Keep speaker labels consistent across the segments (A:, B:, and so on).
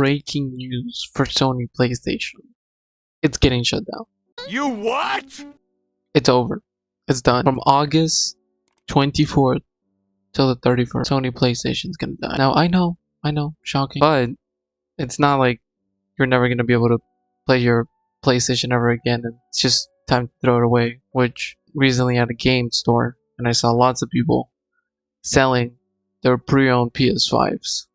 A: breaking news for Sony PlayStation. It's getting shut down.
B: You what?
A: It's over. It's done. From August 24th till the 31st, Sony PlayStation's gonna die. Now, I know, shocking. But it's not like you're never gonna be able to play your PlayStation ever again, and it's just time to throw it away. Which recently at a game store, and I saw lots of people selling their pre-owned PS5s,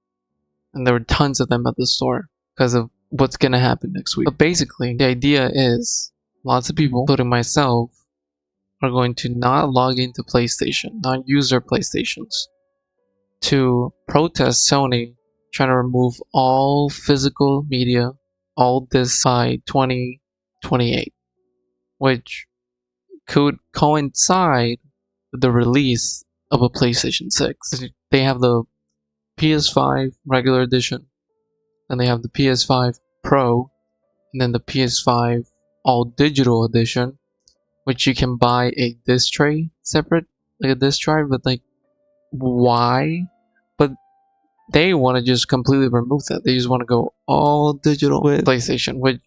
A: and there were tons of them at the store because of what's gonna happen next week. But basically, the idea is lots of people, including myself, are going to not log into PlayStation, not use their PlayStations, to protest Sony trying to remove all physical media, all this by 2028, which could coincide with the release of a PlayStation 6. They have the PS5 regular edition, and they have the PS5 Pro, and then the PS5 all digital edition, which you can buy a disc tray separate, like a disc drive. But like, why? But they want to just completely remove that. They just want to go all digital with PlayStation, which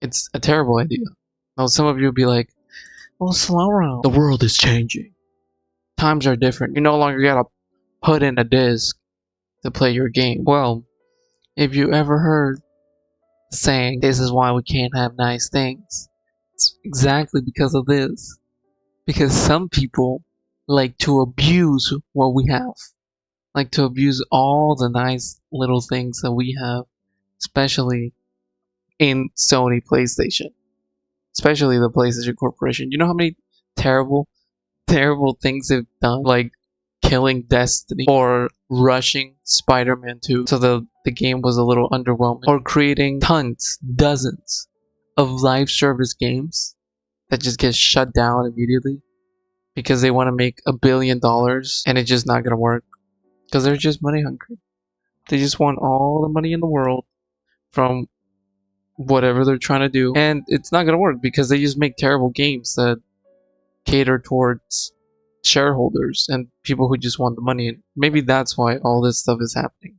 A: it's a terrible idea. Now some of you will be like, well, slow down. The world is changing. Times are different. You no longer gotta put in a disc to play your game. Well, if you ever heard saying, this is why we can't have nice things, it's exactly because of this. Because some people like to abuse what we have. Like to abuse all the nice little things that we have, especially in Sony PlayStation. Especially the PlayStation Corporation. You know how many terrible things they've done? Like killing Destiny, or rushing Spider-Man 2 so the game was a little underwhelming, or creating dozens of live service games that just get shut down immediately because they want to make $1 billion, and it's just not gonna work because they're just money hungry. They just want all the money in the world from whatever they're trying to do, and it's not gonna work because they just make terrible games that cater towards shareholders and people who just want the money. And maybe that's why all this stuff is happening.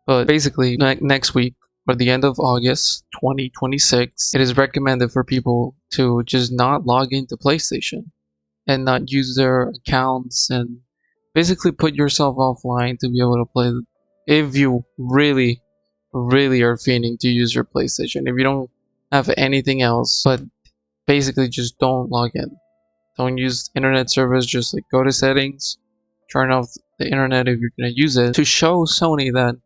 A: But basically, next week, or the end of August 2026, it is recommended for people to just not log into PlayStation and not use their accounts, and basically put yourself offline to be able to play if you really are fiending to use your PlayStation. If you don't have anything else, but basically just don't log in. Don't use internet service. Just like go to settings, turn off the internet if you're gonna use it, to show Sony that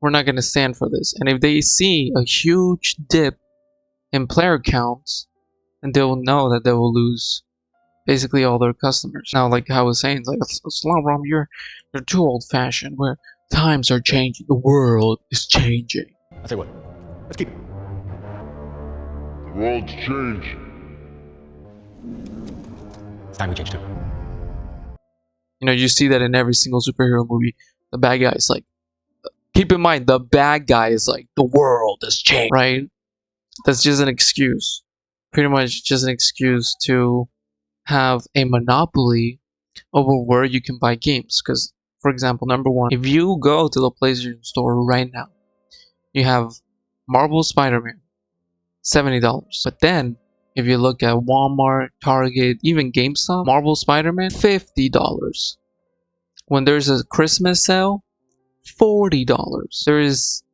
A: we're not gonna stand for this. And if they see a huge dip in player counts, then they will know that they will lose basically all their customers. Now, like I was saying, it's like, Slawrom, you're too old-fashioned. Where times are changing, the world is changing.
B: I say what? Let's keep it.
C: The world's changing.
B: It's time we change too.
A: You know, you see that in every single superhero movie. The bad guy is like, keep in mind, the bad guy is like, the world has changed, right? That's just an excuse. Pretty much just an excuse to have a monopoly over where you can buy games. Because, for example, number one, if you go to the PlayStation Store right now, you have Marvel Spider-Man, $70. But then, if you look at Walmart, Target, even GameStop, Marvel Spider-Man, $50. When there's a Christmas sale, $40. There is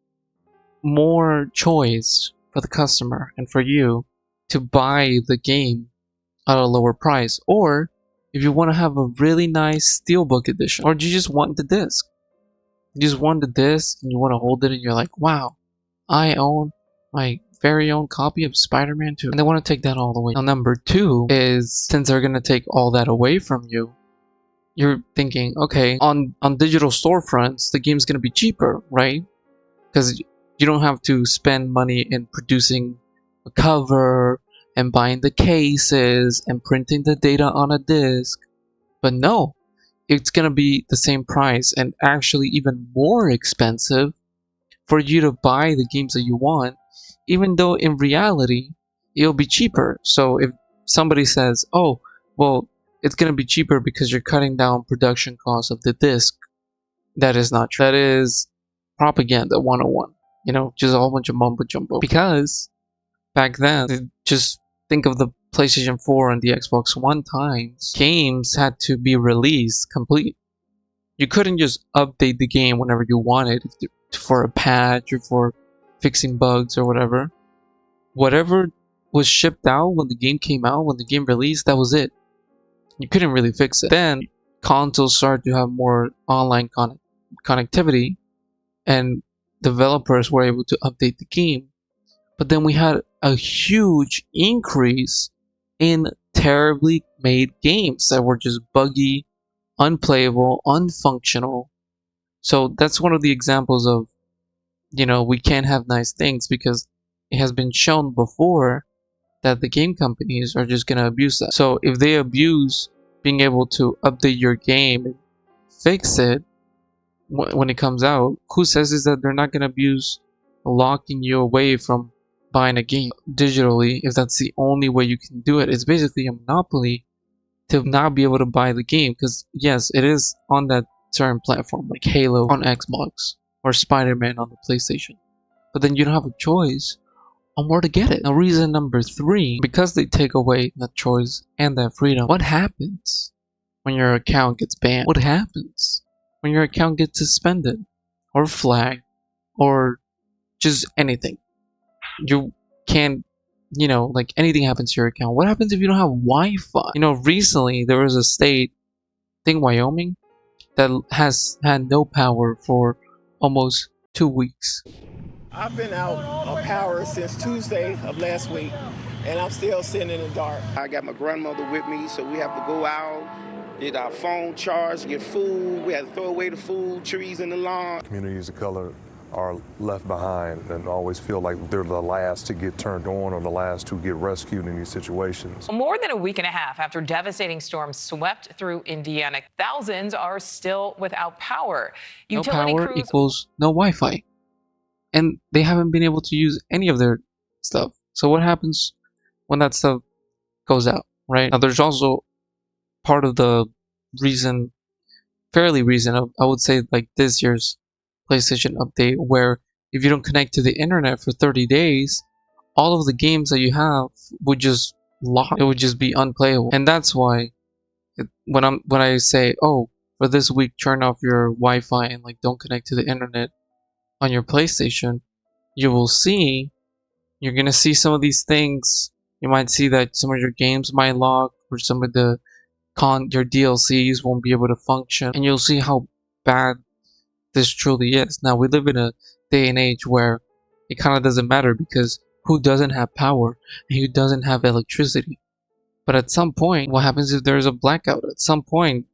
A: more choice for the customer and for you to buy the game at a lower price. Or if you want to have a really nice Steelbook edition, or you just want the disc. You just want the disc and you want to hold it and you're like, wow, I own my very own copy of Spider-Man 2. And they want to take that all the way. Now, number two is, since they're going to take all that away from you, you're thinking, okay, on digital storefronts, the game's going to be cheaper, right? Because you don't have to spend money in producing a cover and buying the cases and printing the data on a disc. But no, it's going to be the same price and actually even more expensive for you to buy the games that you want, even though in reality it'll be cheaper. So if somebody says, oh, well, it's going to be cheaper because you're cutting down production costs of the disc, that is not true. That is propaganda 101. You know, just a whole bunch of mumbo jumbo. Because back then, just think of the PlayStation 4 and the Xbox One times, games had to be released complete. You couldn't just update the game whenever you wanted for a patch or for fixing bugs or whatever. Whatever was shipped out when the game came out, when the game released, that was it. You couldn't really fix it. Then consoles started to have more online connectivity, and developers were able to update the game. But then we had a huge increase in terribly made games that were just buggy, unplayable, unfunctional. So that's one of the examples of, you know, we can't have nice things, because it has been shown before that the game companies are just gonna abuse that. So if they abuse being able to update your game and fix it when it comes out, who says is that they're not gonna abuse locking you away from buying a game digitally if that's the only way you can do it? It's basically a monopoly to not be able to buy the game, because yes, it is on that certain platform like Halo on Xbox or Spider-Man on the PlayStation, but then you don't have a choice on where to get it. Now, reason number 3, because they take away that choice and that freedom, what happens when your account gets banned? What happens when your account gets suspended or flagged or just anything? You can't, you know, like anything happens to your account. What happens if you don't have Wi-Fi? You know, recently there was a state, I think Wyoming, that has had no power for almost 2 weeks.
D: I've been out of power since Tuesday of last week, and I'm still sitting in the dark. I got my grandmother with me, so we have to go out, get our phone charged, get food. We have to throw away the food, trees in the lawn.
E: Communities of color are left behind and always feel like they're the last to get turned on or the last to get rescued in these situations.
F: More than a week and a half after devastating storms swept through Indiana, thousands are still without power.
A: No power equals no Wi-Fi. And they haven't been able to use any of their stuff. So what happens when that stuff goes out, right? Now there's also part of the reason, of, I would say, like this year's PlayStation update, where if you don't connect to the internet for 30 days, all of the games that you have would just lock. It would just be unplayable. And that's why when I say, oh, for this week turn off your Wi-Fi and like don't connect to the internet on your PlayStation, you're gonna see some of these things. You might see that some of your games might lock, or some of your DLCs won't be able to function, and you'll see how bad this truly is. Now we live in a day and age where it kind of doesn't matter, because who doesn't have power and who doesn't have electricity? But at some point, what happens if there's a blackout? At some point,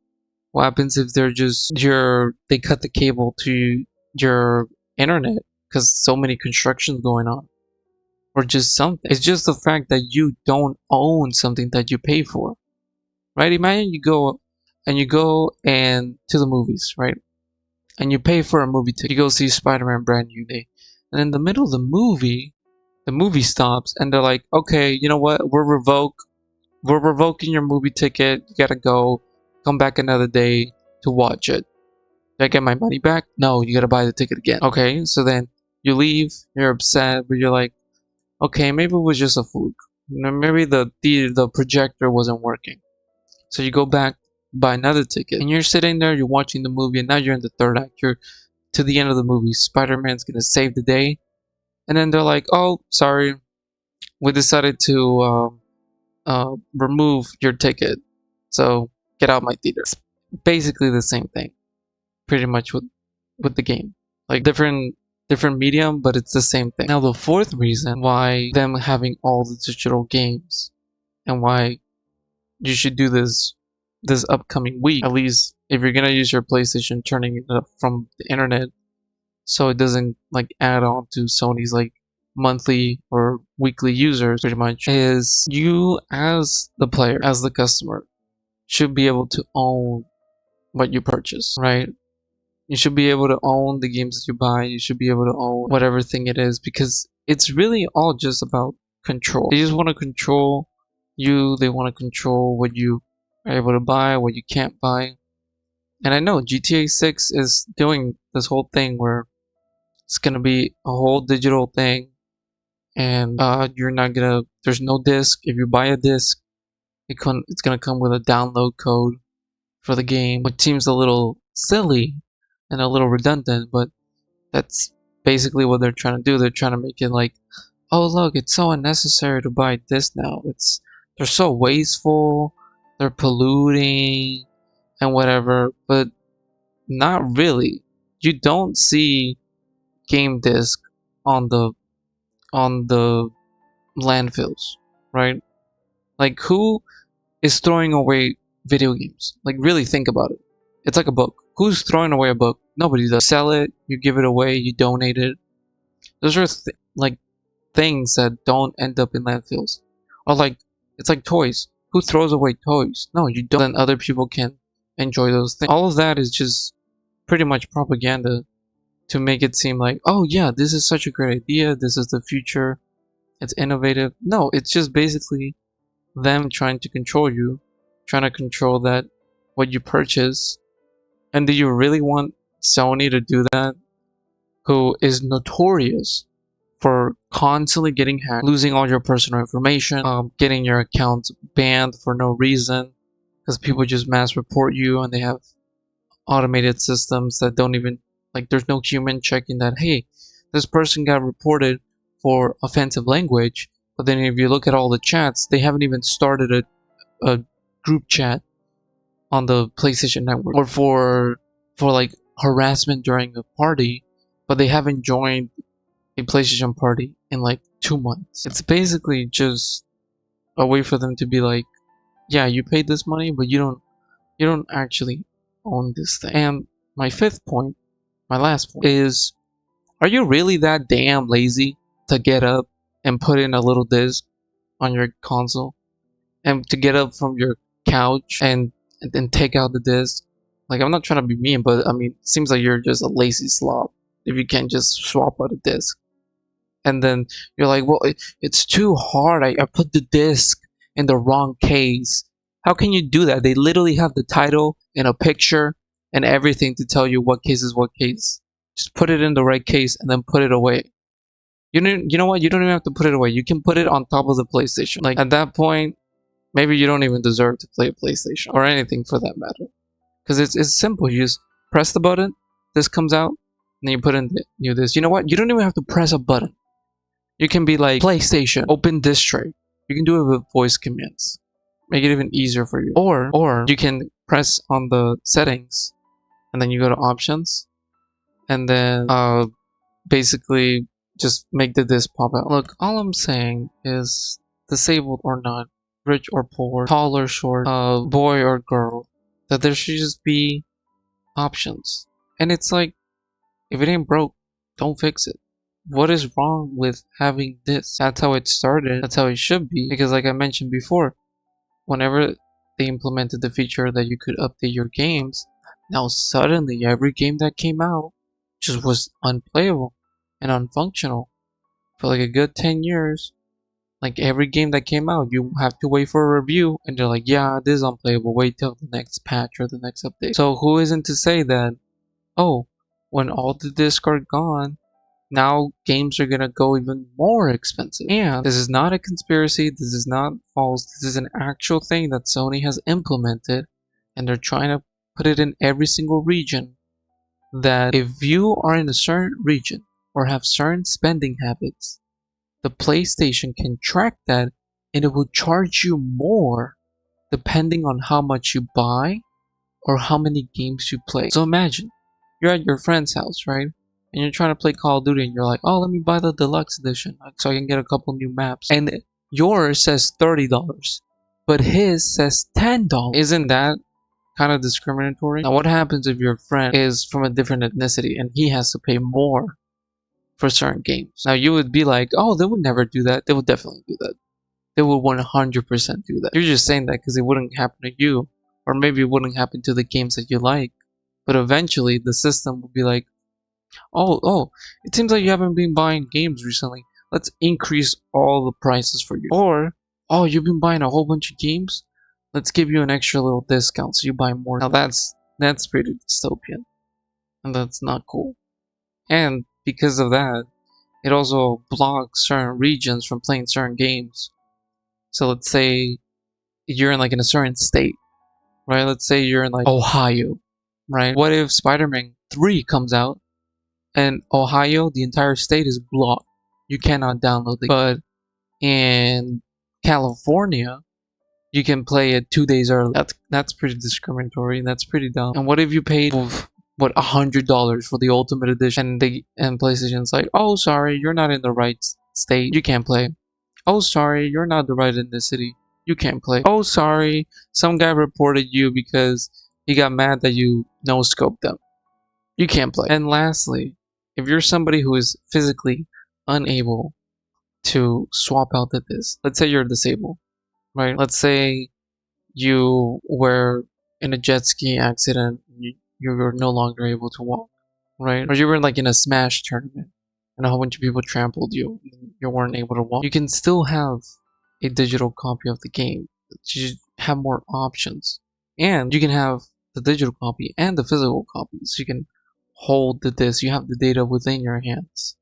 A: what happens if they cut the cable to your internet because so many constructions going on, or just something? It's just the fact that you don't own something that you pay for, right? Imagine you go and to the movies, right? And you pay for a movie ticket. You go see Spider-Man Brand New Day, and in the middle of the movie stops, and they're like, "Okay, you know what? We're revoking your movie ticket. You gotta go. Come back another day to watch it. Do I get my money back? No, you gotta buy the ticket again." Okay, so then you leave, you're upset, but you're like, okay, maybe it was just a fluke. You know, maybe the projector wasn't working. So you go back, buy another ticket, and you're sitting there, you're watching the movie, and now you're in the third act. You're to the end of the movie. Spider-Man's gonna save the day, and then they're like, "Oh, sorry, we decided to remove your ticket, so get out my theater." It's basically the same thing, pretty much with the game, like different medium, but it's the same thing. Now the fourth reason why them having all the digital games, and why you should do this upcoming week, at least if you're gonna use your PlayStation, turning it up from the internet so it doesn't like add on to Sony's like monthly or weekly users, pretty much, is you as the player, as the customer, should be able to own what you purchase, right? You should be able to own the games that you buy. You should be able to own whatever thing it is, because it's really all just about control. They just want to control you. They want to control what you are able to buy, what you can't buy. And I know GTA 6 is doing this whole thing where It's gonna be a whole digital thing, and you're not gonna. There's no disc. If you buy a disc, it's gonna come with a download code for the game, which seems a little silly and a little redundant, but that's basically what they're trying to do. They're trying to make it like, oh look, it's so unnecessary to buy this now. They're so wasteful, they're polluting and whatever, but not really. You don't see game disc on the landfills, right? Like, who is throwing away video games? Like, really think about it. It's like a book. Who's throwing away a book? Nobody does. Sell it, you give it away, you donate it. Those are like things that don't end up in landfills. Or like, it's like toys. Who throws away toys? No, you don't. Then other people can enjoy those things. All of that is just pretty much propaganda to make it seem like, oh yeah, this is such a great idea, this is the future, it's innovative. No, it's just basically them trying to control you, trying to control that what you purchase. And do you really want Sony to do that, who is notorious for constantly getting hacked, losing all your personal information, getting your accounts banned for no reason because people just mass report you, and they have automated systems that don't even, like, there's no human checking that, hey, this person got reported for offensive language, but then if you look at all the chats, they haven't even started a group chat on the PlayStation Network, or for like harassment during a party, but they haven't joined a PlayStation party in like 2 months. It's basically just a way for them to be like, yeah, you paid this money, but you don't actually own this thing. And my fifth point, my last point, is, are you really that damn lazy to get up and put in a little disc on your console, and to get up from your couch and then take out the disc? Like, I'm not trying to be mean, but I mean, it seems like you're just a lazy slob if you can't just swap out a disc. And then you're like, well, it's too hard. I put the disc in the wrong case. How can you do that? They literally have the title and a picture and everything to tell you what case is what case. Just put it in the right case and then put it away. You know what? You don't even have to put it away. You can put it on top of the PlayStation. Like, at that point, maybe you don't even deserve to play a PlayStation or anything for that matter. Because it's simple. You just press the button, this comes out, and then you put in the new disc. You know what? You don't even have to press a button. You can be like, PlayStation, open disk tray. You can do it with voice commands. Make it even easier for you. Or you can press on the settings, and then you go to options, and then basically just make the disc pop out. Look, all I'm saying is, disabled or not, rich or poor, tall or short, boy or girl, that there should just be options. And it's like, if it ain't broke, don't fix it. What is wrong with having this? That's how it started. That's how it should be. Because like I mentioned before, whenever they implemented the feature that you could update your games, now suddenly every game that came out just was unplayable and unfunctional for like a good 10 years. Like, every game that came out, you have to wait for a review, and they're like, yeah, this is unplayable, wait till the next patch or the next update. So who isn't to say that, oh, when all the discs are gone, now games are gonna go even more expensive? And this is not a conspiracy, this is not false, this is an actual thing that Sony has implemented, and they're trying to put it in every single region, that if you are in a certain region or have certain spending habits, the PlayStation can track that, and it will charge you more depending on how much you buy or how many games you play. So imagine, you're at your friend's house, right? And you're trying to play Call of Duty, and you're like, oh, let me buy the deluxe edition so I can get a couple new maps. And yours says $30, but his says $10. Isn't that kind of discriminatory? Now, what happens if your friend is from a different ethnicity and he has to pay more for certain games? Now, you would be like, oh, they would never do that. They would definitely do that. They would 100% do that. You're just saying that because it wouldn't happen to you, or maybe it wouldn't happen to the games that you like. But eventually, the system will be like, oh, it seems like you haven't been buying games recently. Let's increase all the prices for you. Or, oh, you've been buying a whole bunch of games? Let's give you an extra little discount so you buy more. Now that's pretty dystopian, and that's not cool. And because of that, it also blocks certain regions from playing certain games. So let's say you're in like in a certain state, right? Let's say you're in like Ohio, right? What if Spider-Man 3 comes out and Ohio, the entire state is blocked? You cannot download it. But in California, you can play it 2 days early. That's pretty discriminatory. That's pretty dumb. And what if you paid what $100 for the Ultimate Edition and PlayStation's like, oh sorry, you're not in the right state. You can't play. Oh sorry, you're not the right in the city. You can't play. Oh sorry, some guy reported you because he got mad that you no scoped them. You can't play. And lastly, if you're somebody who is physically unable to swap out the disc, let's say you're disabled, right? Let's say you were in a jet ski accident, you were no longer able to walk, right? Or you were like in a Smash tournament and a whole bunch of people trampled you and you weren't able to walk. You can still have a digital copy of the game. You have more options. And you can have the digital copy and the physical copy. So you can hold the disc. You have the data within your hands.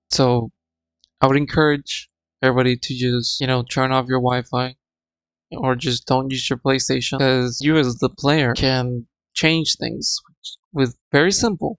A: So I would encourage everybody to just, turn off your Wi-Fi or just don't use your PlayStation, because you as the player can change things with very simple